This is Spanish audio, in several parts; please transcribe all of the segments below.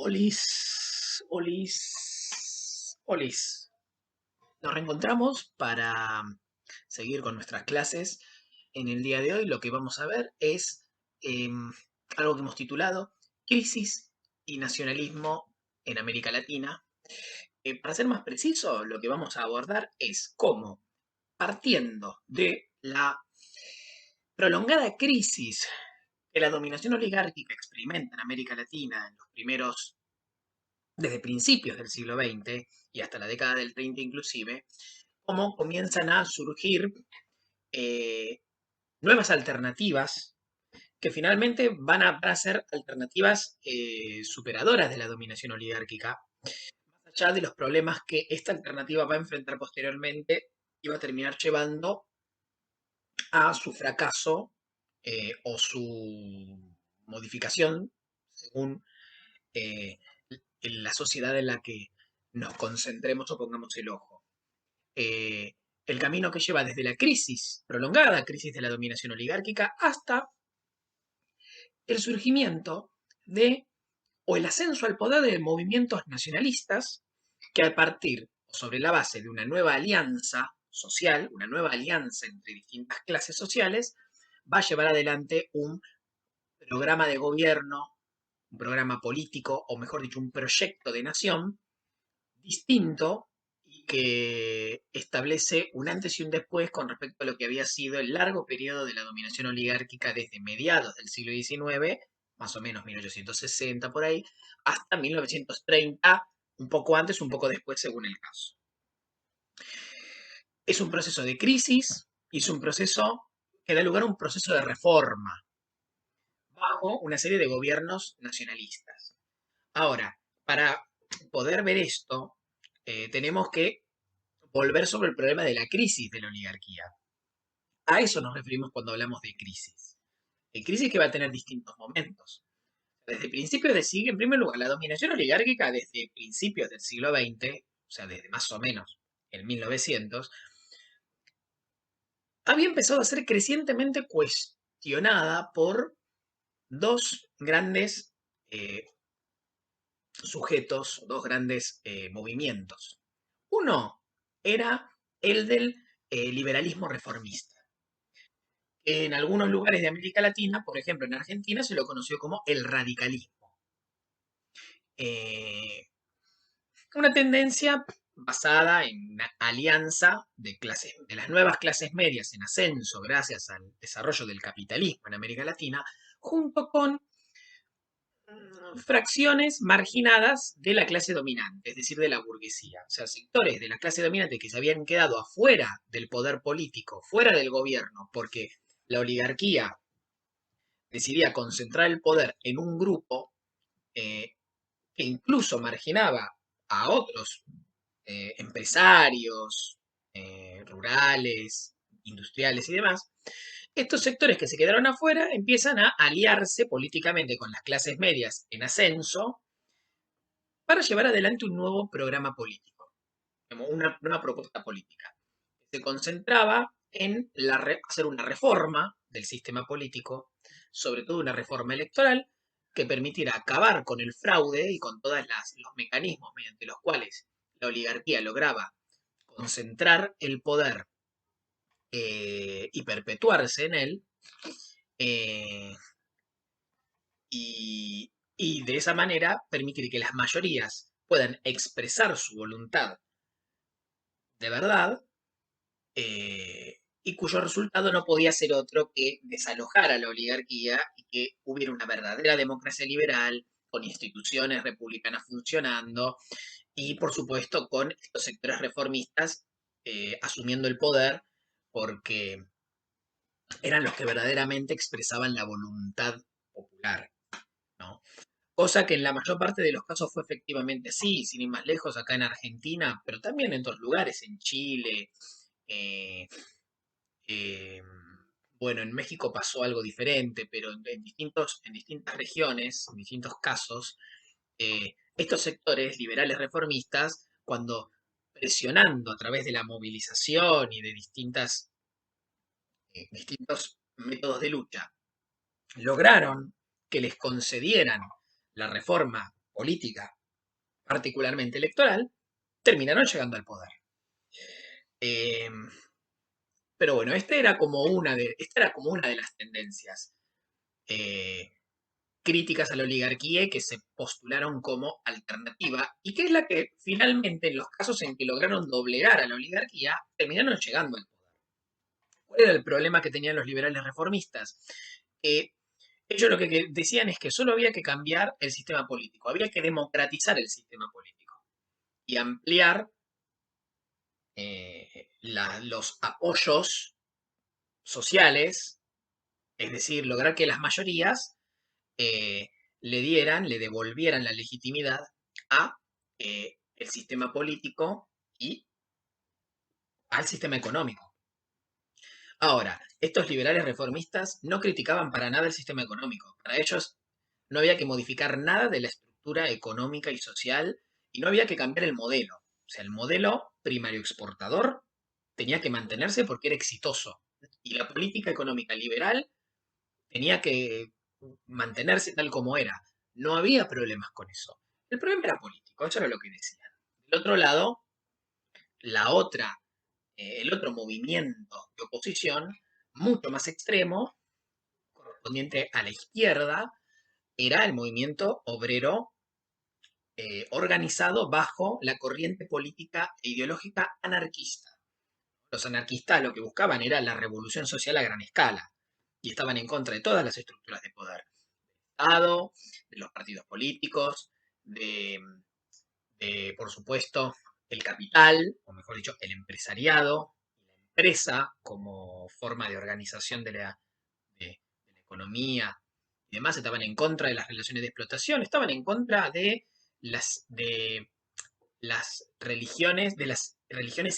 Olis, Olis, Olis. Nos reencontramos para seguir con nuestras clases. En el día de hoy lo que vamos a ver es algo que hemos titulado Crisis y Nacionalismo en América Latina. Para ser más preciso, lo que vamos a abordar es cómo, partiendo de la prolongada crisis que la dominación oligárquica experimenta en América Latina en los primeros desde principios del siglo XX y hasta la década del 30 inclusive, cómo comienzan a surgir eh, nuevas alternativas que finalmente van a ser alternativas superadoras de la dominación oligárquica, más allá de los problemas que esta alternativa va a enfrentar posteriormente y va a terminar llevando a su fracaso o su modificación según eh, en la sociedad en la que nos concentremos o pongamos el ojo. Eh, el camino que lleva desde la crisis, prolongada crisis de la dominación oligárquica, hasta el surgimiento de, o el ascenso al poder de movimientos nacionalistas que a partir, o sobre la base de una nueva alianza social, una nueva alianza entre distintas clases sociales, va a llevar adelante un programa de gobierno, un programa político, o mejor dicho, un proyecto de nación distinto y que establece un antes y un después con respecto a lo que había sido el largo periodo de la dominación oligárquica desde mediados del siglo XIX, más o menos 1860 por ahí, hasta 1930, un poco antes, un poco después, según el caso. Es un proceso de crisis y es un proceso que da lugar a un proceso de reforma bajo una serie de gobiernos nacionalistas. Ahora, para poder ver esto, tenemos que volver sobre el problema de la crisis de la oligarquía. A eso nos referimos cuando hablamos de crisis. Crisis que va a tener distintos momentos. Desde principios de siglo, en primer lugar, la dominación oligárquica desde principios del siglo XX, o sea, desde más o menos el 1900, había empezado a ser crecientemente cuestionada por dos grandes sujetos, dos grandes movimientos. Uno era el del liberalismo reformista. En algunos lugares de América Latina, por ejemplo en Argentina, se lo conoció como el radicalismo. Eh, una tendencia basada en una alianza de, clases, de las nuevas clases medias en ascenso gracias al desarrollo del capitalismo en América Latina, junto con fracciones marginadas de la clase dominante, es decir, de la burguesía. O sea, sectores de la clase dominante que se habían quedado afuera del poder político, fuera del gobierno, porque la oligarquía decidía concentrar el poder en un grupo que incluso marginaba a otros empresarios, rurales, industriales y demás. Estos sectores que se quedaron afuera empiezan a aliarse políticamente con las clases medias en ascenso para llevar adelante un nuevo programa político, una nueva propuesta política. Se concentraba en hacer una reforma del sistema político, sobre todo una reforma electoral, que permitiera acabar con el fraude y con todos los mecanismos mediante los cuales la oligarquía lograba concentrar el poder y perpetuarse en él, eh, y de esa manera permitir que las mayorías puedan expresar su voluntad de verdad, y cuyo resultado no podía ser otro que desalojar a la oligarquía y que hubiera una verdadera democracia liberal, con instituciones republicanas funcionando y, por supuesto, con estos sectores reformistas asumiendo el poder porque eran los que verdaderamente expresaban la voluntad popular, ¿no? Cosa que en la mayor parte de los casos fue efectivamente así, sin ir más lejos, acá en Argentina, pero también en otros lugares, en Chile, eh, eh, bueno, en México pasó algo diferente, pero en distintas regiones, en distintos casos, estos sectores liberales reformistas, cuando presionando a través de la movilización y de distintos métodos de lucha, lograron que les concedieran la reforma política, particularmente electoral, terminaron llegando al poder. Eh, pero bueno, esta era como una de las tendencias eh, críticas a la oligarquía y que se postularon como alternativa y que es la que finalmente en los casos en que lograron doblegar a la oligarquía terminaron llegando al poder. ¿Cuál era el problema que tenían los liberales reformistas? Eh, Ellos lo que decían es que solo había que cambiar el sistema político, había que democratizar el sistema político y ampliar los apoyos sociales, es decir, lograr que las mayorías eh, le devolvieran la legitimidad a el sistema político y al sistema económico. Ahora, estos liberales reformistas no criticaban para nada el sistema económico. Para ellos no había que modificar nada de la estructura económica y social y no había que cambiar el modelo. O sea, el modelo primario exportador tenía que mantenerse porque era exitoso. Y la política económica liberal tenía que mantenerse tal como era. No había problemas con eso. El problema era político, eso era lo que decían. Del otro lado, la otra, el otro movimiento de oposición, mucho más extremo, correspondiente a la izquierda, era el movimiento obrero organizado bajo la corriente política e ideológica anarquista. Los anarquistas lo que buscaban era la revolución social a gran escala y estaban en contra de todas las estructuras de poder. Estado, de los partidos políticos, de, por supuesto, el capital, o mejor dicho, el empresariado, la empresa como forma de organización de la economía y demás, estaban en contra de las relaciones de explotación, estaban en contra de de las religiones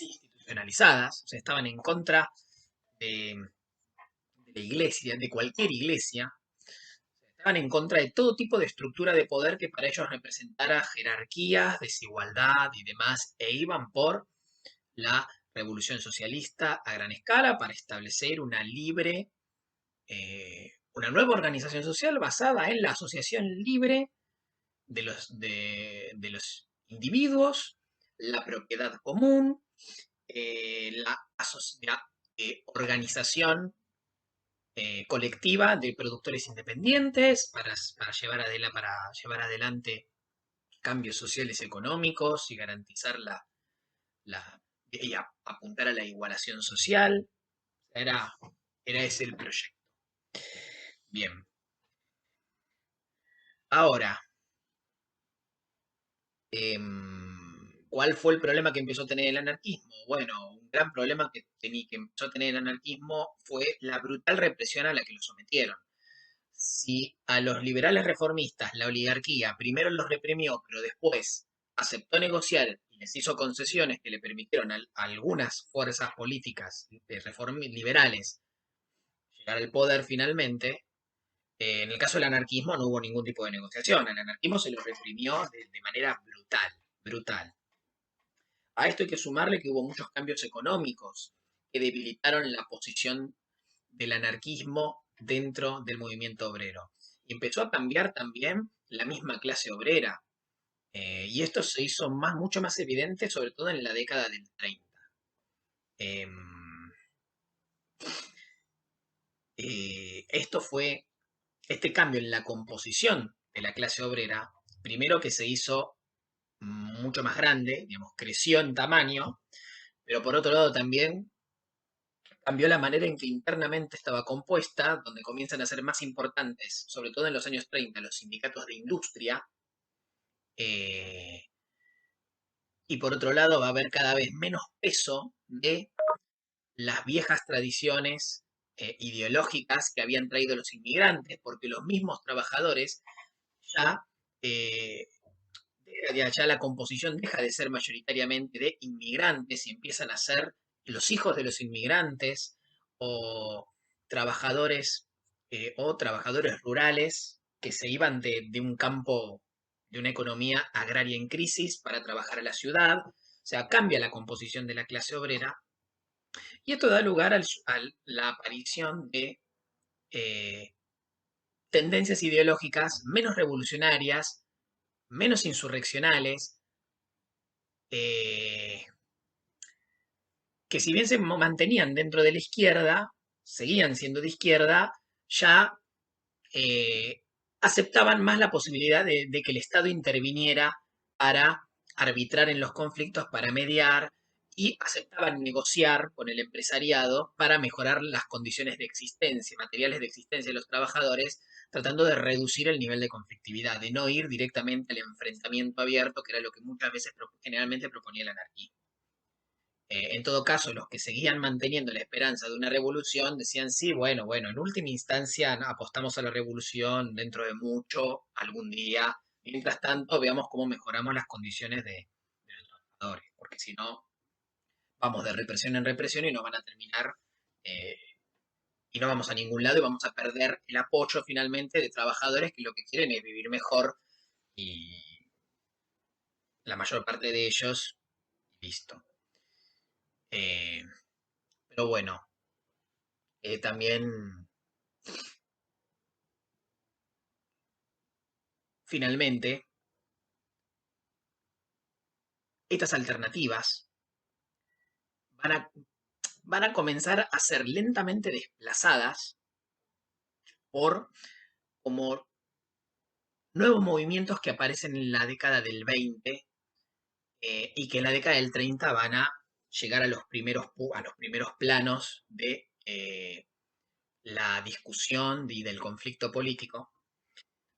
institucionalizadas, o sea, estaban en contra de la iglesia, de cualquier iglesia, estaban en contra de todo tipo de estructura de poder que para ellos representara jerarquías, desigualdad y demás, e iban por la revolución socialista a gran escala para establecer una nueva organización social basada en la asociación libre de los individuos, la propiedad común, la organización colectiva de productores independientes para llevar adelante cambios sociales y económicos y garantizar y apuntar a la igualación social. Era, era ese el proyecto. Bien. Ahora, ¿cuál fue el problema que empezó a tener el anarquismo? Bueno, un gran problema que empezó a tener el anarquismo fue la brutal represión a la que lo sometieron. Si a los liberales reformistas la oligarquía primero los reprimió, pero después aceptó negociar y les hizo concesiones que le permitieron a algunas fuerzas políticas liberales llegar al poder finalmente, en el caso del anarquismo no hubo ningún tipo de negociación. Al anarquismo se lo reprimió de manera brutal, brutal. A esto hay que sumarle que hubo muchos cambios económicos que debilitaron la posición del anarquismo dentro del movimiento obrero. Y empezó a cambiar también la misma clase obrera. Y esto se hizo mucho más evidente, sobre todo en la década del 30. Em, esto fue, este cambio en la composición de la clase obrera, primero que se hizo mucho más grande, digamos, creció en tamaño, pero por otro lado también cambió la manera en que internamente estaba compuesta, donde comienzan a ser más importantes, sobre todo en los años 30, los sindicatos de industria, eh, y por otro lado va a haber cada vez menos peso de las viejas tradiciones ideológicas que habían traído los inmigrantes, porque los mismos trabajadores ya, eh, ya la composición deja de ser mayoritariamente de inmigrantes y empiezan a ser los hijos de los inmigrantes o trabajadores trabajadores rurales que se iban de un campo, de una economía agraria en crisis para trabajar a la ciudad. O sea, cambia la composición de la clase obrera y esto da lugar a la aparición de eh, tendencias ideológicas menos revolucionarias, menos insurreccionales, eh, que si bien se mantenían dentro de la izquierda, seguían siendo de izquierda, ya eh, aceptaban más la posibilidad de que el Estado interviniera para arbitrar en los conflictos, para mediar, y aceptaban negociar con el empresariado para mejorar las condiciones de existencia, materiales de existencia de los trabajadores, tratando de reducir el nivel de conflictividad, de no ir directamente al enfrentamiento abierto, que era lo que muchas veces generalmente proponía el anarquismo. En todo caso, los que seguían manteniendo la esperanza de una revolución decían, sí, bueno, en última instancia apostamos a la revolución dentro de mucho, algún día. Mientras tanto, veamos cómo mejoramos las condiciones de los trabajadores, porque si no, vamos de represión en represión y no van a terminar, eh, y no vamos a ningún lado y vamos a perder el apoyo finalmente de trabajadores que lo que quieren es vivir mejor y la mayor parte de ellos, listo. Eh, pero bueno, también finalmente estas alternativas van a, van a comenzar a ser lentamente desplazadas por como nuevos movimientos que aparecen en la década del 20 y que en la década del 30 van a llegar a los primeros planos de la discusión y del conflicto político.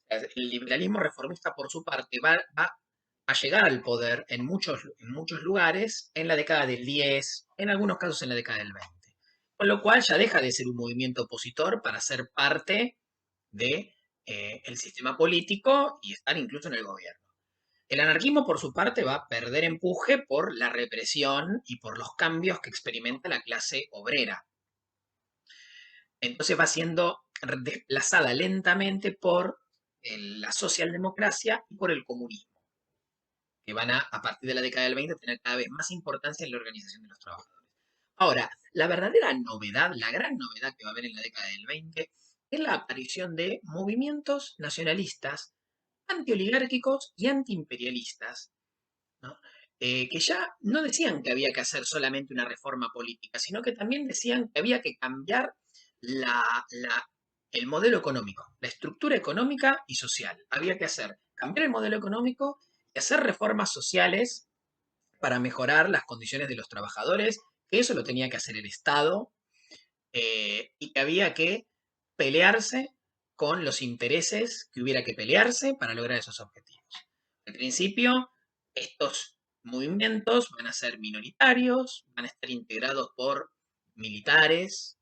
El liberalismo reformista, por su parte, va a llegar al poder en muchos lugares en la década del 10, en algunos casos en la década del 20. Con lo cual ya deja de ser un movimiento opositor para ser parte de, el sistema político y estar incluso en el gobierno. El anarquismo, por su parte, va a perder empuje por la represión y por los cambios que experimenta la clase obrera. Entonces va siendo desplazada lentamente por la socialdemocracia y por el comunismo, que van a partir de la década del 20, tener cada vez más importancia en la organización de los trabajadores. Ahora, la verdadera novedad, la gran novedad que va a haber en la década del 20, es la aparición de movimientos nacionalistas, antioligárquicos y antiimperialistas, ¿no? Que ya no decían que había que hacer solamente una reforma política, sino que también decían que había que cambiar la, la- el modelo económico, la estructura económica y social. Había que cambiar el modelo económico y hacer reformas sociales para mejorar las condiciones de los trabajadores, que eso lo tenía que hacer el Estado y que había que pelearse con los intereses que hubiera que pelearse para lograr esos objetivos. Al principio, estos movimientos van a ser minoritarios, van a estar integrados por militares,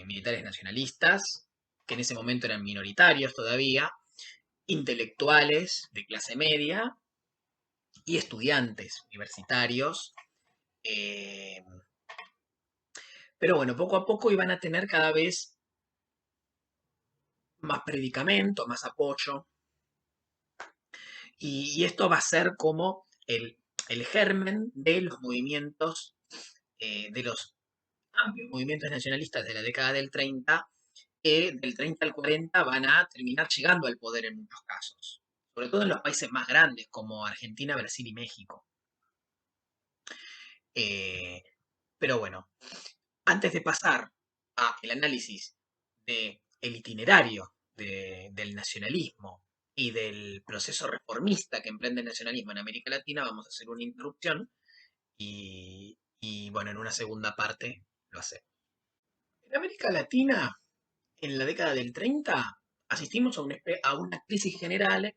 militares nacionalistas, que en ese momento eran minoritarios todavía, intelectuales de clase media y estudiantes universitarios. eh, pero bueno, poco a poco iban a tener cada vez más predicamento, más apoyo, y esto va a ser como el germen de los movimientos, de los amplios movimientos nacionalistas de la década del 30, que del 30 al 40 van a terminar llegando al poder en muchos casos, sobre todo en los países más grandes como Argentina, Brasil y México. Eh, pero bueno, antes de pasar al análisis del itinerario del nacionalismo y del proceso reformista que emprende el nacionalismo en América Latina, vamos a hacer una interrupción y bueno, en una segunda parte lo hacemos. En América Latina, en la década del 30, asistimos a una crisis general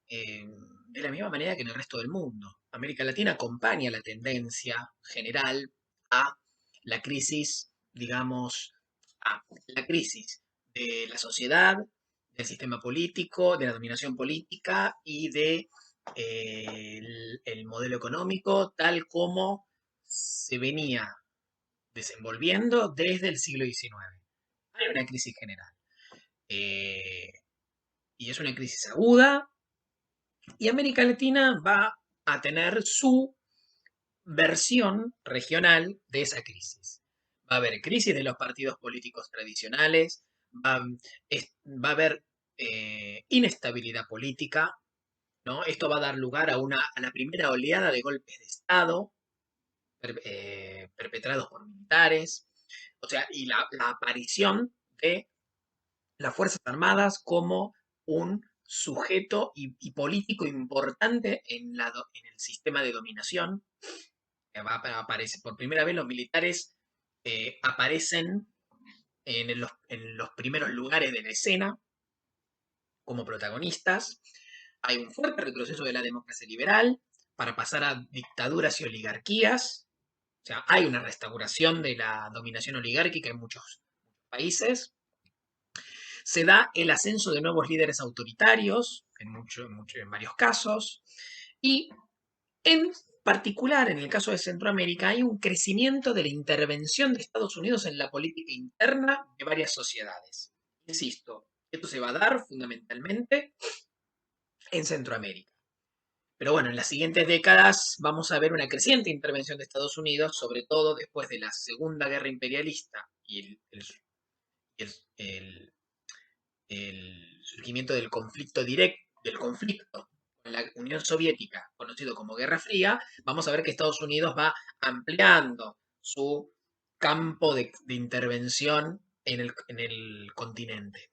de la misma manera que en el resto del mundo. América Latina acompaña la tendencia general a la crisis, digamos, a la crisis de la sociedad, del sistema político, de la dominación política y de el modelo económico tal como se venía desenvolviendo desde el siglo XIX. Hay una crisis general. eh, y es una crisis aguda, y América Latina va a tener su versión regional de esa crisis. Va a haber crisis de los partidos políticos tradicionales, va a haber inestabilidad política, ¿no? Esto va a dar lugar a la primera oleada de golpes de Estado perpetrados por militares, o sea, y la aparición de las Fuerzas Armadas como un sujeto y político importante en el sistema de dominación. Aparece por primera vez los militares aparecen en los primeros lugares de la escena como protagonistas. Hay un fuerte retroceso de la democracia liberal para pasar a dictaduras y oligarquías. O sea, hay una restauración de la dominación oligárquica en muchos países. Se da el ascenso de nuevos líderes autoritarios, en varios casos, y en particular, en el caso de Centroamérica, hay un crecimiento de la intervención de Estados Unidos en la política interna de varias sociedades. Insisto, esto se va a dar fundamentalmente en Centroamérica. Pero bueno, en las siguientes décadas vamos a ver una creciente intervención de Estados Unidos, sobre todo después de la Segunda Guerra Imperialista y el, el, el surgimiento del conflicto directo, del conflicto con la Unión Soviética, conocido como Guerra Fría. Vamos a ver que Estados Unidos va ampliando su campo de intervención en el continente.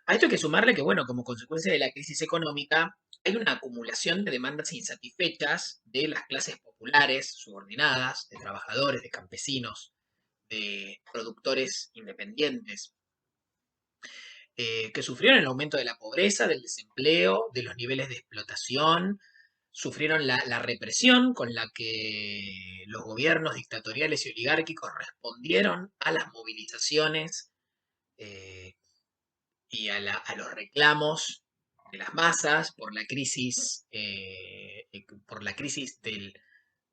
A esto hay que sumarle que, bueno, como consecuencia de la crisis económica, hay una acumulación de demandas insatisfechas de las clases populares, subordinadas, de trabajadores, de campesinos, de productores independientes, que sufrieron el aumento de la pobreza, del desempleo, de los niveles de explotación, sufrieron la represión con la que los gobiernos dictatoriales y oligárquicos respondieron a las movilizaciones eh, y a los reclamos de las masas por la crisis de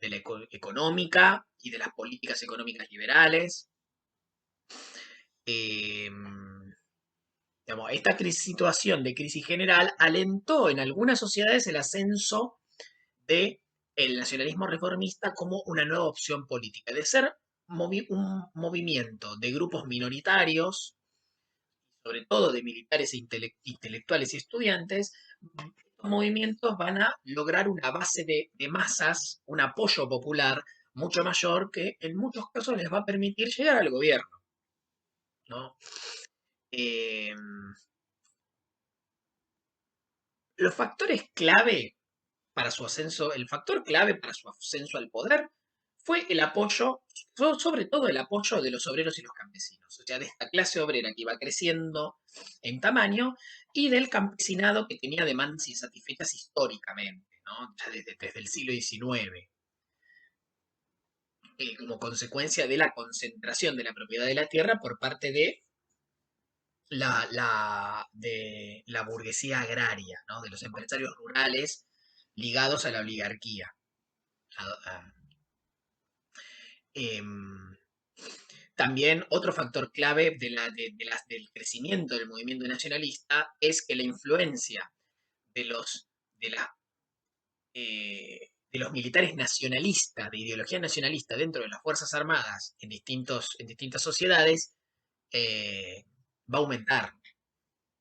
la económica y de las políticas económicas liberales. Eh, digamos, esta situación de crisis general alentó en algunas sociedades el ascenso de el nacionalismo reformista como una nueva opción política, de ser un movimiento de grupos minoritarios, sobre todo de militares e intelectuales y estudiantes. Estos movimientos van a lograr una base de masas, un apoyo popular mucho mayor que en muchos casos les va a permitir llegar al gobierno, ¿no? Eh, los factores clave para su ascenso, el factor clave para su ascenso al poder fue el apoyo, sobre todo el apoyo de los obreros y los campesinos, o sea, de esta clase obrera que iba creciendo en tamaño y del campesinado que tenía demandas insatisfechas históricamente, ¿no? Ya desde el siglo XIX, como consecuencia de la concentración de la propiedad de la tierra por parte de la burguesía agraria, ¿no? De los empresarios rurales ligados a la oligarquía. A- a- em, También otro factor clave del crecimiento del movimiento nacionalista es que la influencia de de la, de los militares nacionalistas, de ideología nacionalista dentro de las Fuerzas Armadas en distintas sociedades, va a aumentar.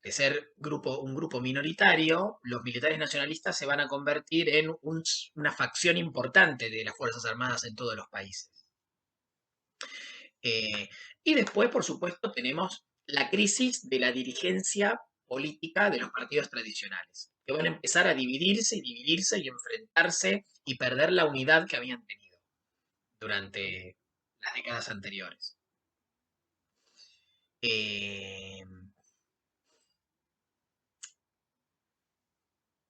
De ser un grupo minoritario, los militares nacionalistas se van a convertir en una facción importante de las Fuerzas Armadas en todos los países. Eh, y después, por supuesto, tenemos la crisis de la dirigencia política de los partidos tradicionales, que van a empezar a dividirse y enfrentarse y perder la unidad que habían tenido durante las décadas anteriores. Eh,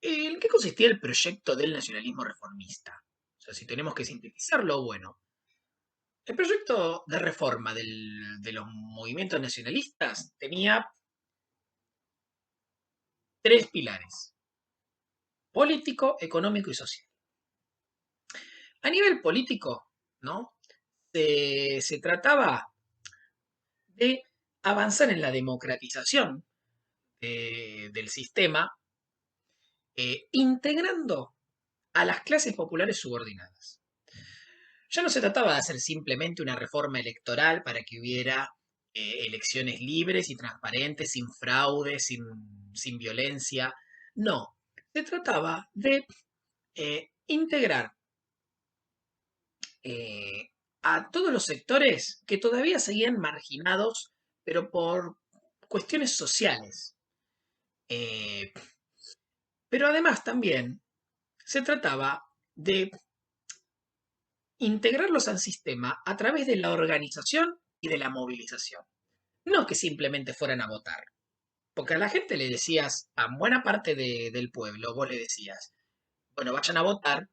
¿En qué consistía el proyecto del nacionalismo reformista? O sea, si tenemos que sintetizarlo, bueno, el proyecto de reforma de los movimientos nacionalistas tenía tres pilares: político, económico y social. A nivel político, ¿no? Se trataba de avanzar en la democratización del sistema, integrando a las clases populares subordinadas. Ya no se trataba de hacer simplemente una reforma electoral para que hubiera elecciones libres y transparentes, sin fraude, sin violencia, No, se trataba de integrar eh, a todos los sectores que todavía seguían marginados, pero por cuestiones sociales. Eh, pero además también se trataba de integrarlos al sistema a través de la organización y de la movilización. No que simplemente fueran a votar. Porque a la gente le decías, a buena parte del pueblo, vos le decías, bueno, vayan a votar,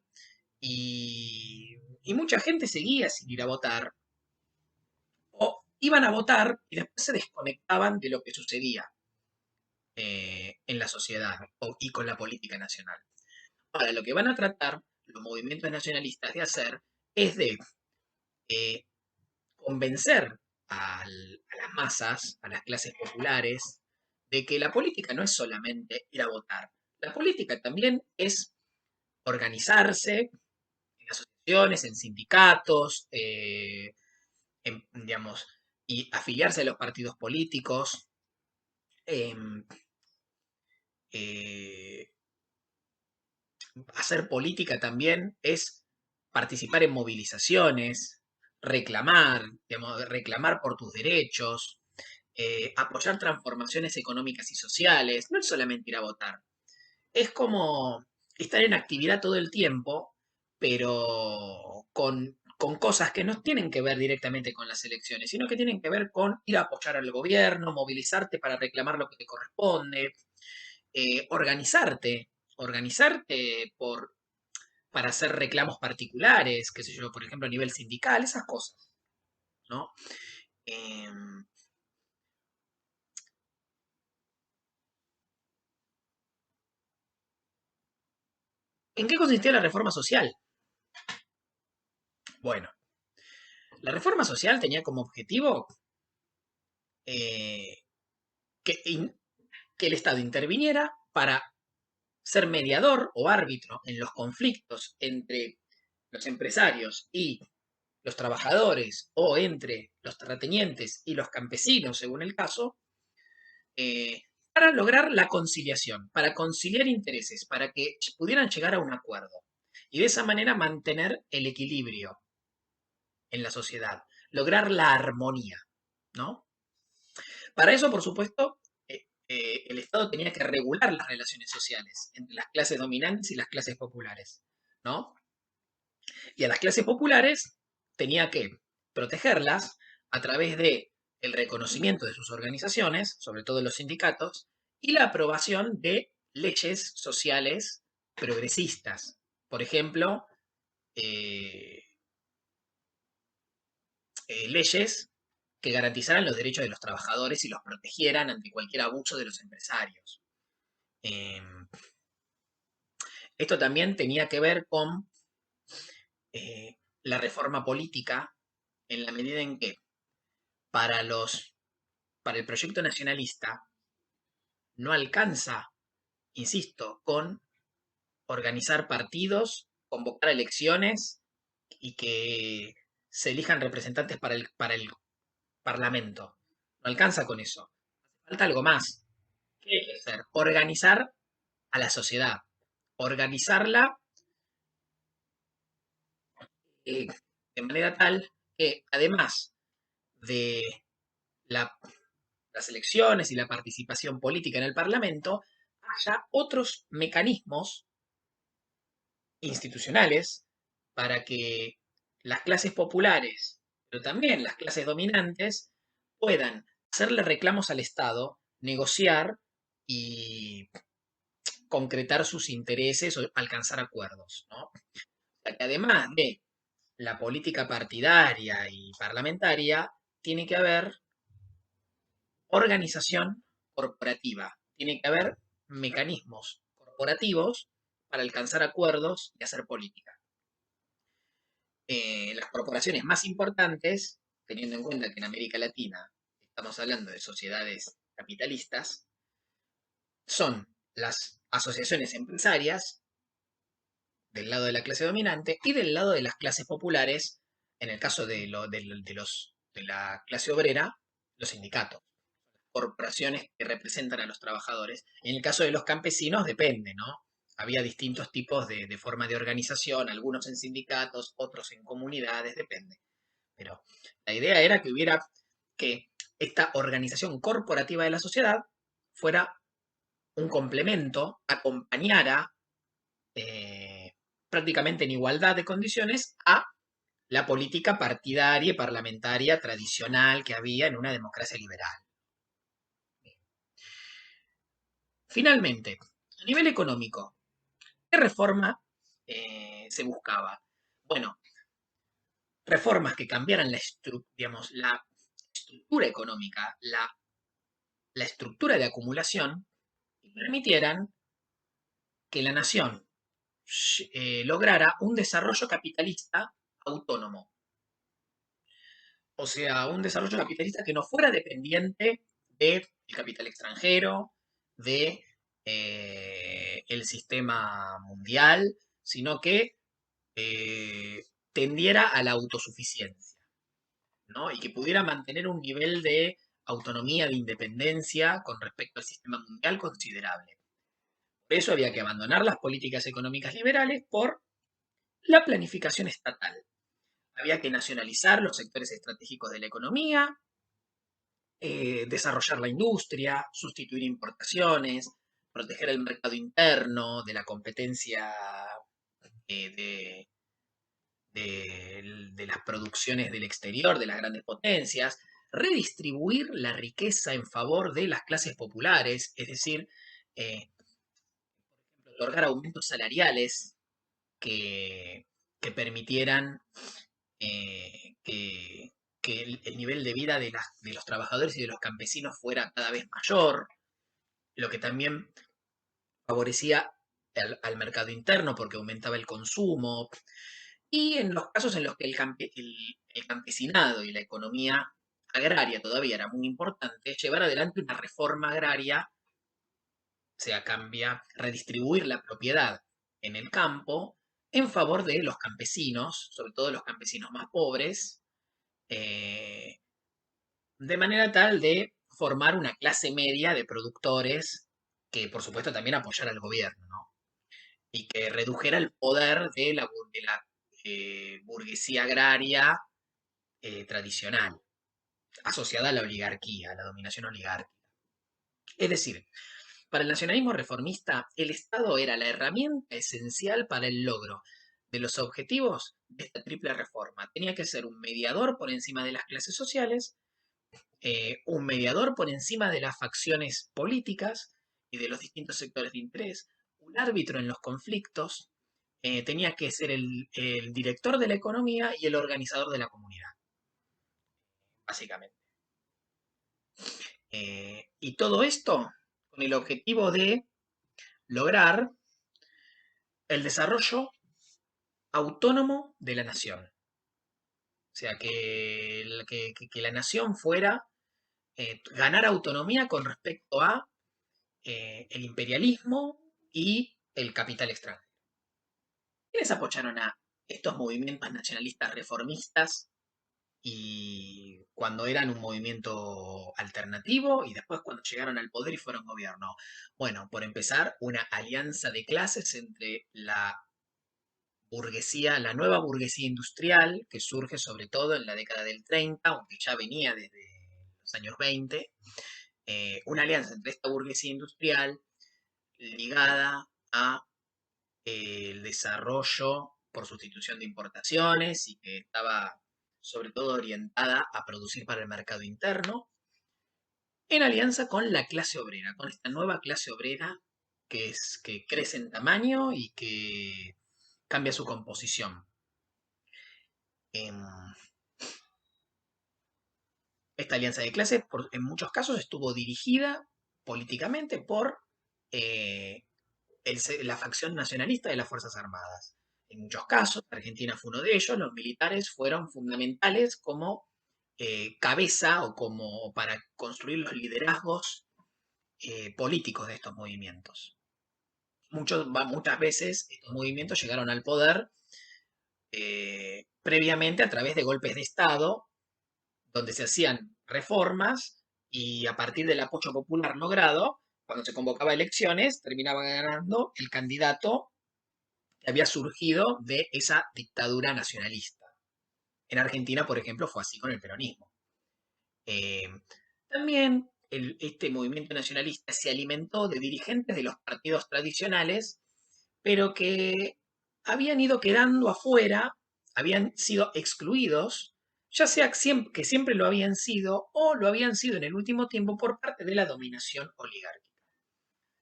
y mucha gente seguía sin ir a votar, o iban a votar y después se desconectaban de lo que sucedía en la sociedad y con la política nacional. Ahora, lo que van a tratar los movimientos nacionalistas de hacer es de eh, convencer a las masas, a las clases populares, de que la política no es solamente ir a votar. La política también es organizarse en asociaciones, en sindicatos, digamos, y afiliarse a los partidos políticos. em, eh, Hacer política también es participar en movilizaciones, reclamar, digamos, reclamar por tus derechos, apoyar transformaciones económicas y sociales. No es solamente ir a votar. Es como estar en actividad todo el tiempo, pero con cosas que no tienen que ver directamente con las elecciones, sino que tienen que ver con ir a apoyar al gobierno, movilizarte para reclamar lo que te corresponde, organizarte, organizarte para hacer reclamos particulares, qué sé yo, por ejemplo, a nivel sindical, esas cosas, ¿no? Em, ¿En qué consistía la reforma social? Bueno, la reforma social tenía como objetivo eh, que, que el Estado interviniera para ser mediador o árbitro en los conflictos entre los empresarios y los trabajadores o entre los terratenientes y los campesinos, según el caso, para lograr la conciliación, para conciliar intereses, para que pudieran llegar a un acuerdo y de esa manera mantener el equilibrio en la sociedad, lograr la armonía, ¿no? Para eso, por supuesto, el Estado tenía que regular las relaciones sociales entre las clases dominantes y las clases populares, ¿no? Y a las clases populares tenía que protegerlas a través de el reconocimiento de sus organizaciones, sobre todo los sindicatos, y la aprobación de leyes sociales progresistas. Por ejemplo, eh, leyes que garantizaran los derechos de los trabajadores y los protegieran ante cualquier abuso de los empresarios. Eh, Esto también tenía que ver con la reforma política en la medida en que para para el proyecto nacionalista no alcanza, insisto, con organizar partidos, convocar elecciones y que se elijan representantes para el Parlamento. No alcanza con eso. Falta algo más. ¿Qué hay que hacer? Organizar a la sociedad. Organizarla eh, de manera tal que, además de la las elecciones y la participación política en el Parlamento, haya otros mecanismos institucionales para que las clases populares, pero también las clases dominantes, puedan hacerle reclamos al Estado, negociar y concretar sus intereses o alcanzar acuerdos, ¿no? O sea que además de la política partidaria y parlamentaria, tiene que haber organización corporativa. Tiene que haber mecanismos corporativos para alcanzar acuerdos y hacer política. Las corporaciones más importantes, teniendo en cuenta que en América Latina estamos hablando de sociedades capitalistas, son las asociaciones empresarias del lado de la clase dominante y del lado de las clases populares, en el caso de la clase obrera, los sindicatos. corporaciones que representan a los trabajadores. En el caso de los campesinos depende, ¿no? Había distintos tipos de forma de organización, algunos en sindicatos, otros en comunidades, depende. Pero la idea era que hubiera que esta organización corporativa de la sociedad fuera un complemento, acompañara prácticamente en igualdad de condiciones a la política partidaria y parlamentaria tradicional que había en una democracia liberal. Finalmente, a nivel económico, ¿qué reforma se buscaba? Bueno, reformas que cambiaran digamos, la estructura económica, la estructura de acumulación y permitieran que la nación lograra un desarrollo capitalista autónomo. O sea, un desarrollo capitalista que no fuera dependiente del capital extranjero, de el sistema mundial, sino que tendiera a la autosuficiencia, ¿no? Y que pudiera mantener un nivel de autonomía, de independencia con respecto al sistema mundial considerable. Por eso había que abandonar las políticas económicas liberales por la planificación estatal. Había que nacionalizar los sectores estratégicos de la economía, desarrollar la industria, sustituir importaciones, proteger el mercado interno de la competencia eh, de las producciones del exterior, de las grandes potencias, redistribuir la riqueza en favor de las clases populares, es decir, eh, otorgar aumentos salariales que, que permitieran que el nivel de vida de los trabajadores y de los campesinos fuera cada vez mayor, lo que también favorecía al mercado interno porque aumentaba el consumo. Y en los casos en los que el campesinado y la economía agraria todavía era muy importante, llevar adelante una reforma agraria, o sea, redistribuir la propiedad en el campo en favor de los campesinos, sobre todo los campesinos más pobres, eh, de manera tal de formar una clase media de productores que, por supuesto, también apoyara al gobierno, ¿no? Y que redujera el poder de la burguesía agraria tradicional, asociada a la oligarquía, a la dominación oligárquica. Es decir, para el nacionalismo reformista, el Estado era la herramienta esencial para el logro de los objetivos de esta triple reforma. Tenía que ser un mediador por encima de las clases sociales, un mediador por encima de las facciones políticas y de los distintos sectores de interés, un árbitro en los conflictos, tenía que ser el director de la economía y el organizador de la comunidad, básicamente. Y todo esto con el objetivo de lograr el desarrollo autónomo de la nación. O sea, que la nación fuera, ganar autonomía con respecto a el imperialismo y el capital extranjero. ¿Quiénes apoyaron a estos movimientos nacionalistas reformistas y cuando eran un movimiento alternativo y después cuando llegaron al poder y fueron gobierno? Bueno, por empezar, una alianza de clases entre la burguesía, la nueva burguesía industrial, que surge sobre todo en la década del 30, aunque ya venía desde los años 20, una alianza entre esta burguesía industrial ligada a el desarrollo por sustitución de importaciones y que estaba sobre todo orientada a producir para el mercado interno, en alianza con la clase obrera, con esta nueva clase obrera que crece en tamaño y que cambia su composición. Esta alianza de clases, en muchos casos, estuvo dirigida políticamente por eh, la facción nacionalista de las Fuerzas Armadas. En muchos casos, Argentina fue uno de ellos, los militares fueron fundamentales como cabeza o como para construir los liderazgos políticos de estos movimientos. Muchas veces estos movimientos llegaron al poder previamente a través de golpes de Estado, donde se hacían reformas Y a partir del apoyo popular logrado, cuando se convocaba elecciones, terminaba ganando el candidato que había surgido de esa dictadura nacionalista. En Argentina, por ejemplo, fue así con el peronismo. Eh, También este movimiento nacionalista se alimentó de dirigentes de los partidos tradicionales, pero que habían ido quedando afuera, habían sido excluidos, ya sea que siempre lo habían sido o lo habían sido en el último tiempo por parte de la dominación oligárquica.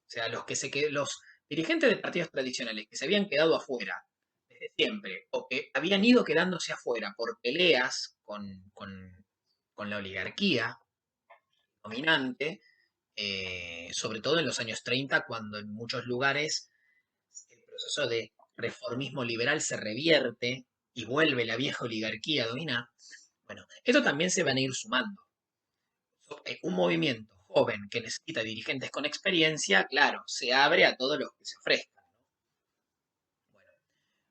O sea, los dirigentes de partidos tradicionales que se habían quedado afuera desde siempre o que habían ido quedándose afuera por peleas con la oligarquía dominante, sobre todo en los años 30, cuando en muchos lugares el proceso de reformismo liberal se revierte y vuelve la vieja oligarquía a dominar. Bueno, esto también se van a ir sumando. Un movimiento joven que necesita dirigentes con experiencia, claro, se abre a todos los que se ofrezcan. Bueno,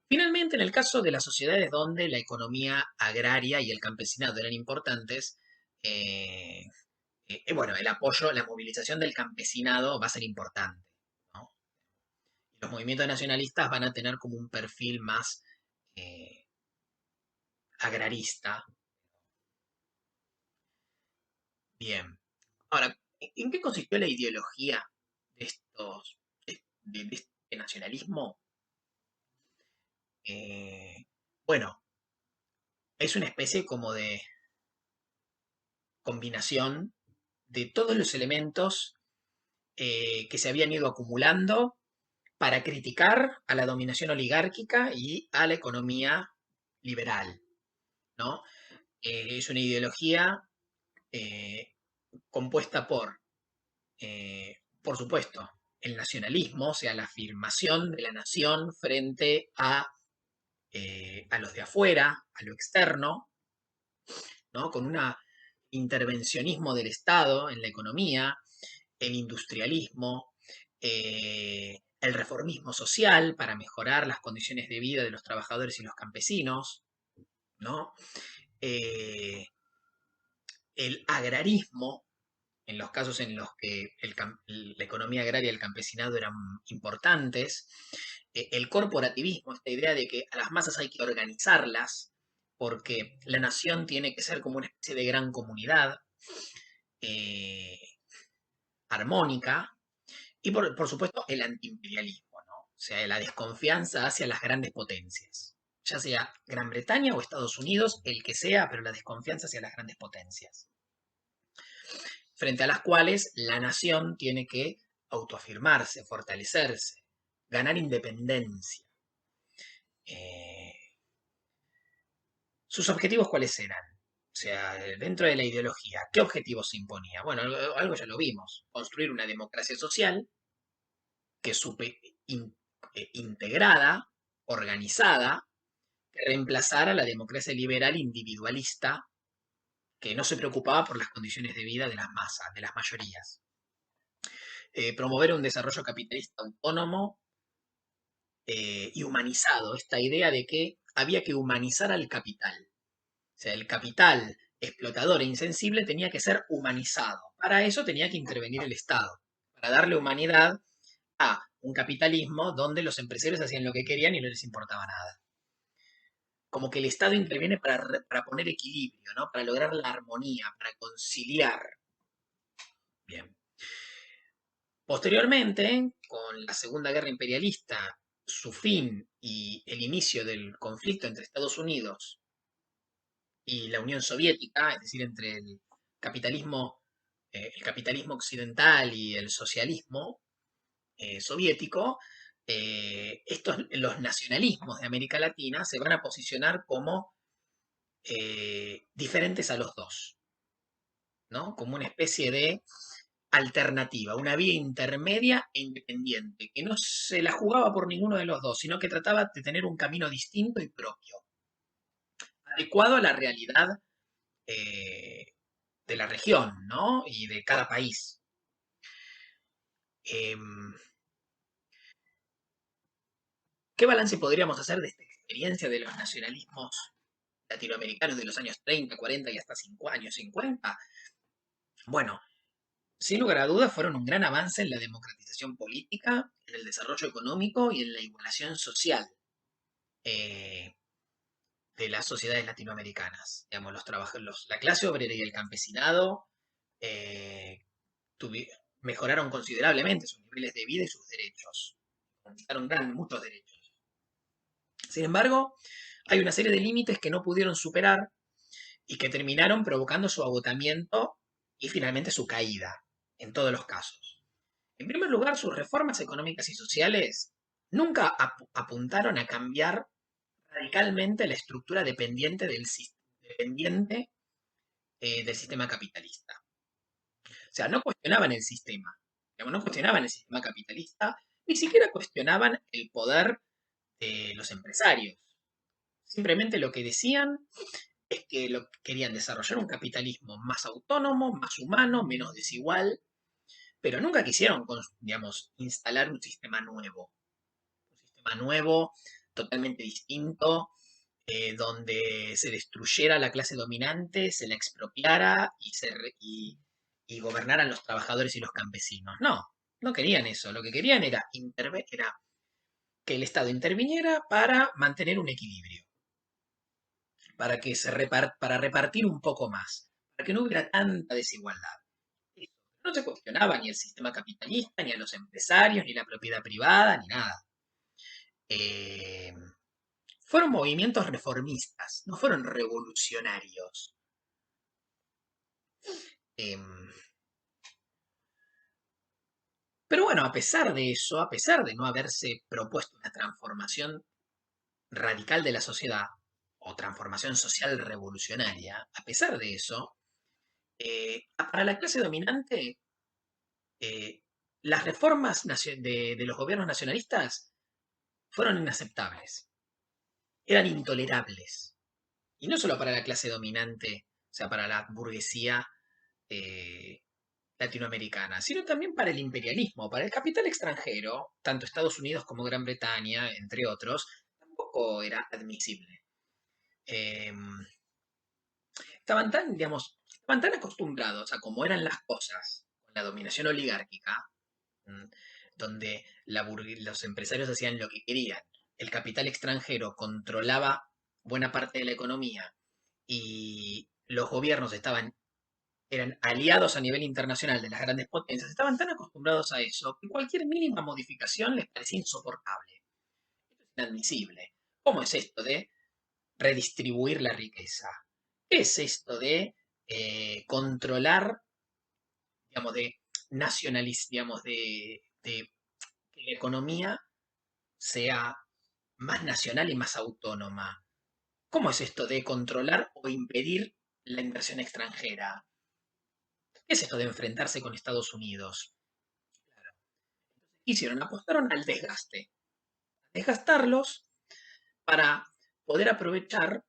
finalmente, en el caso de las sociedades donde la economía agraria y el campesinado eran importantes, eh, bueno, el apoyo, la movilización del campesinado va a ser importante, ¿no? Los movimientos nacionalistas van a tener como un perfil más eh, agrarista. Bien. Ahora, ¿en qué consistió la ideología de de este nacionalismo? Eh, bueno, es una especie como de combinación de todos los elementos que se habían ido acumulando para criticar a la dominación oligárquica y a la economía liberal, ¿no? Es una ideología eh, compuesta por supuesto, el nacionalismo, o sea, la afirmación de la nación frente a los de afuera, a lo externo, ¿no? Con un intervencionismo del Estado en la economía, el industrialismo, el reformismo social para mejorar las condiciones de vida de los trabajadores y los campesinos, ¿no? Eh, el agrarismo, en los casos en los que la economía agraria y el campesinado eran importantes, el corporativismo, esta idea de que a las masas hay que organizarlas, porque la nación tiene que ser como una especie de gran comunidad eh, armónica, y por supuesto el antiimperialismo, ¿no? O sea, la desconfianza hacia las grandes potencias, ya sea Gran Bretaña o Estados Unidos, el que sea, pero la desconfianza hacia las grandes potencias, frente a las cuales la nación tiene que autoafirmarse, fortalecerse, ganar independencia. Eh, ¿Sus objetivos cuáles eran? O sea, dentro de la ideología, ¿qué objetivos se imponía? Bueno, algo ya lo vimos, construir una democracia social que integrada, organizada, que reemplazara la democracia liberal individualista que no se preocupaba por las condiciones de vida de las masas, de las mayorías. Promover un desarrollo capitalista autónomo y humanizado, esta idea de que había que humanizar al capital. O sea, el capital explotador e insensible tenía que ser humanizado. Para eso tenía que intervenir el Estado, para darle humanidad a un capitalismo donde los empresarios hacían lo que querían y no les importaba nada. Como que el Estado interviene para poner equilibrio, ¿no? Para lograr la armonía, para conciliar. Bien. Posteriormente, con la Segunda Guerra Imperialista, su fin y el inicio del conflicto entre Estados Unidos y la Unión Soviética, es decir, entre el capitalismo occidental y el socialismo soviético, los nacionalismos de América Latina se van a posicionar como diferentes a los dos, ¿no? Como una especie de alternativa, una vía intermedia e independiente, que no se la jugaba por ninguno de los dos, sino que trataba de tener un camino distinto y propio, adecuado a la realidad eh, de la región, ¿no? Y de cada país. Em, ¿Qué balance podríamos hacer de esta experiencia de los nacionalismos latinoamericanos de los años 30, 40 y hasta 5 años 50? Bueno, sin lugar a dudas, fueron un gran avance en la democratización política, en el desarrollo económico y en la igualación social eh, de las sociedades latinoamericanas. Digamos, la clase obrera y el campesinado eh, tuvi- mejoraron considerablemente sus niveles de vida y sus derechos. Conquistaron muchos derechos. Sin embargo, hay una serie de límites que no pudieron superar y que terminaron provocando su agotamiento y finalmente su caída, en todos los casos. En primer lugar, sus reformas económicas y sociales nunca apuntaron a cambiar radicalmente la estructura dependiente del sistema capitalista. O sea, no cuestionaban el sistema, digamos, no cuestionaban el sistema capitalista, ni siquiera cuestionaban el poder de los empresarios. Simplemente lo que decían es que querían desarrollar un capitalismo más autónomo, más humano, menos desigual, pero nunca quisieron, digamos, instalar un sistema nuevo, totalmente distinto, donde se destruyera la clase dominante, se la expropiara y gobernaran los trabajadores y los campesinos. No, no querían eso. Lo que querían era que el Estado interviniera para mantener un equilibrio, para que para repartir un poco más, para que no hubiera tanta desigualdad. No se cuestionaba ni el sistema capitalista, ni a los empresarios, ni la propiedad privada, ni nada. Eh, Fueron movimientos reformistas, no fueron revolucionarios. Em, pero bueno, a pesar de eso, a pesar de no haberse propuesto una transformación radical de la sociedad o transformación social revolucionaria, a pesar de eso, para la clase dominante, eh, las reformas de los gobiernos nacionalistas fueron inaceptables, eran intolerables. Y no solo para la clase dominante, o sea, para la burguesía eh, latinoamericana, sino también para el imperialismo, para el capital extranjero, tanto Estados Unidos como Gran Bretaña, entre otros, tampoco era admisible. Eh, estaban tan acostumbrados a cómo eran las cosas con la dominación oligárquica, mm, donde los empresarios hacían lo que querían, el capital extranjero controlaba buena parte de la economía y los gobiernos eran aliados a nivel internacional de las grandes potencias, estaban tan acostumbrados a eso que cualquier mínima modificación les parecía insoportable. Esto es inadmisible. ¿Cómo es esto de redistribuir la riqueza? ¿Qué es esto de controlar, digamos, de nacionalizar, digamos, de que la economía sea más nacional y más autónoma? ¿Cómo es esto de controlar o impedir la inversión extranjera? ¿Qué es esto de enfrentarse con Estados Unidos? Hicieron, apostaron al desgaste, desgastarlos para poder aprovechar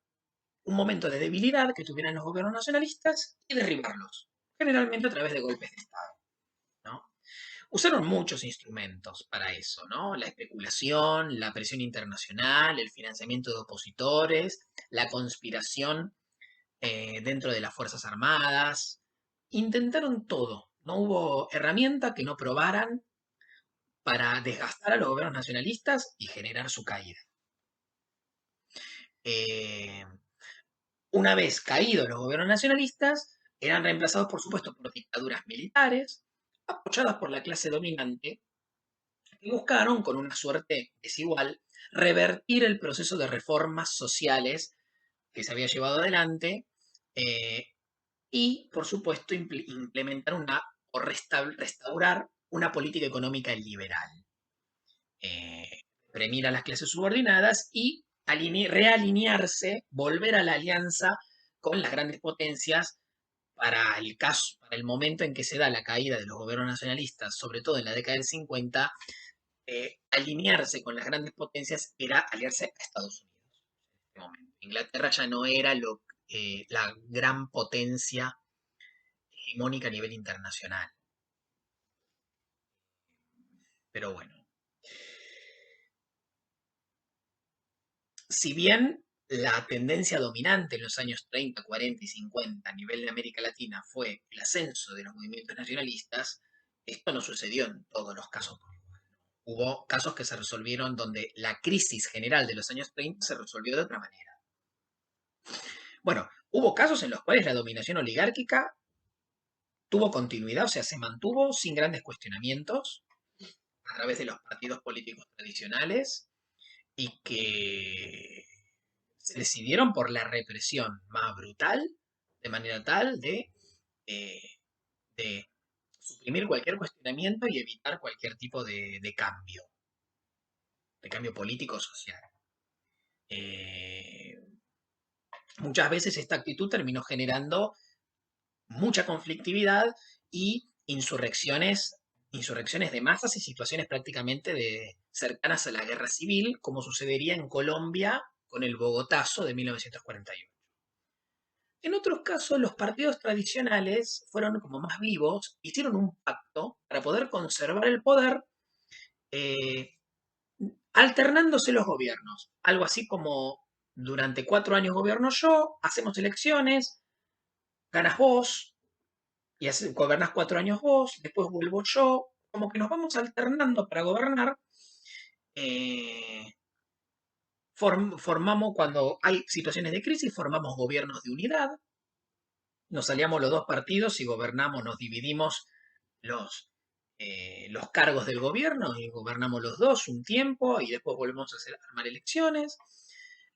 un momento de debilidad que tuvieran los gobiernos nacionalistas y derribarlos, generalmente a través de golpes de Estado, ¿no? Usaron muchos instrumentos para eso, ¿no? La especulación, la presión internacional, el financiamiento de opositores, la conspiración dentro de las Fuerzas Armadas. Intentaron todo. No hubo herramienta que no probaran para desgastar a los gobiernos nacionalistas y generar su caída. Eh, una vez caídos los gobiernos nacionalistas, eran reemplazados, por supuesto, por dictaduras militares, apoyadas por la clase dominante, que buscaron, con una suerte desigual, revertir el proceso de reformas sociales que se había llevado adelante eh, y, por supuesto, implementar o restaurar una política económica liberal. eh, Premir a las clases subordinadas y realinearse, volver a la alianza con las grandes potencias para el momento en que se da la caída de los gobiernos nacionalistas, sobre todo en la década del 50, alinearse con las grandes potencias era aliarse a Estados Unidos. En este momento. Inglaterra ya no era la gran potencia hegemónica a nivel internacional. Pero bueno, si bien la tendencia dominante en los años 30, 40 y 50 a nivel de América Latina fue el ascenso de los movimientos nacionalistas, esto no sucedió en todos los casos. Hubo casos que se resolvieron donde la crisis general de los años 30 se resolvió de otra manera. Bueno, hubo casos en los cuales la dominación oligárquica tuvo continuidad, o sea, se mantuvo sin grandes cuestionamientos a través de los partidos políticos tradicionales y que se decidieron por la represión más brutal, de manera tal eh, de suprimir cualquier cuestionamiento y evitar cualquier tipo de cambio político o social. Eh, Muchas veces esta actitud terminó generando mucha conflictividad y insurrecciones de masas y situaciones prácticamente cercanas a la guerra civil, como sucedería en Colombia con el Bogotazo de 1941. En otros casos, los partidos tradicionales fueron como más vivos, hicieron un pacto para poder conservar el poder, eh, alternándose los gobiernos. Algo así como durante 4 años gobierno yo, hacemos elecciones, ganas vos, y gobernás 4 años vos, después vuelvo yo, como que nos vamos alternando para gobernar. eh, Formamos, cuando hay situaciones de crisis, formamos gobiernos de unidad, nos aliamos los dos partidos y gobernamos, nos dividimos los cargos del gobierno y gobernamos los dos un tiempo y después volvemos a armar elecciones.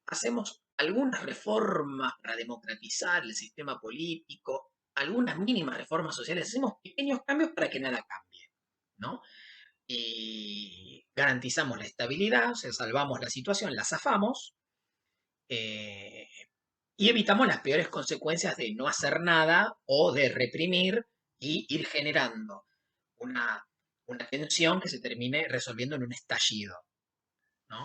Hacemos algunas reformas para democratizar el sistema político, algunas mínimas reformas sociales, hacemos pequeños cambios para que nada cambie, ¿no? Y garantizamos la estabilidad, o sea, salvamos la situación, la zafamos, eh, y evitamos las peores consecuencias de no hacer nada o de reprimir y ir generando una, una tensión que se termine resolviendo en un estallido, ¿no?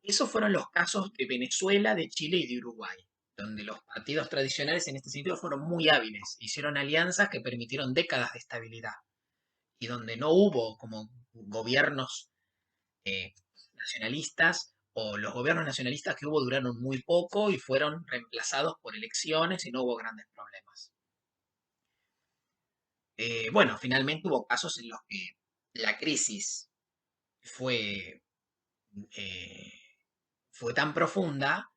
Esos fueron los casos de Venezuela, de Chile y de Uruguay, donde los partidos tradicionales en este sentido fueron muy hábiles, hicieron alianzas que permitieron décadas de estabilidad y donde no hubo como gobiernos eh, nacionalistas o los gobiernos nacionalistas que hubo duraron muy poco y fueron reemplazados por elecciones y no hubo grandes problemas. Bueno, finalmente hubo casos en los que la crisis fue, eh, fue tan profunda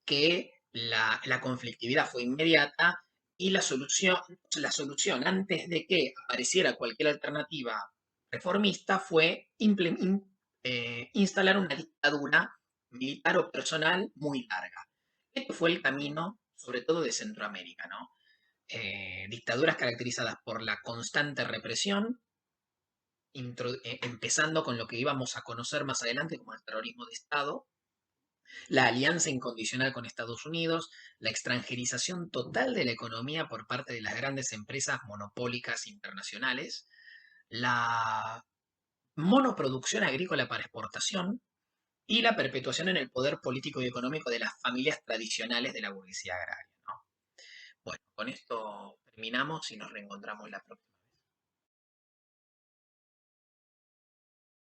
que la conflictividad fue inmediata y la solución antes de que apareciera cualquier alternativa reformista fue instalar una dictadura militar o personal muy larga. Este fue el camino, sobre todo de Centroamérica, ¿no? Dictaduras caracterizadas por la constante represión, empezando con lo que íbamos a conocer más adelante como el terrorismo de Estado, la alianza incondicional con Estados Unidos, la extranjerización total de la economía por parte de las grandes empresas monopólicas internacionales, la monoproducción agrícola para exportación y la perpetuación en el poder político y económico de las familias tradicionales de la burguesía agraria, ¿no? Bueno, con esto terminamos y nos reencontramos la próxima.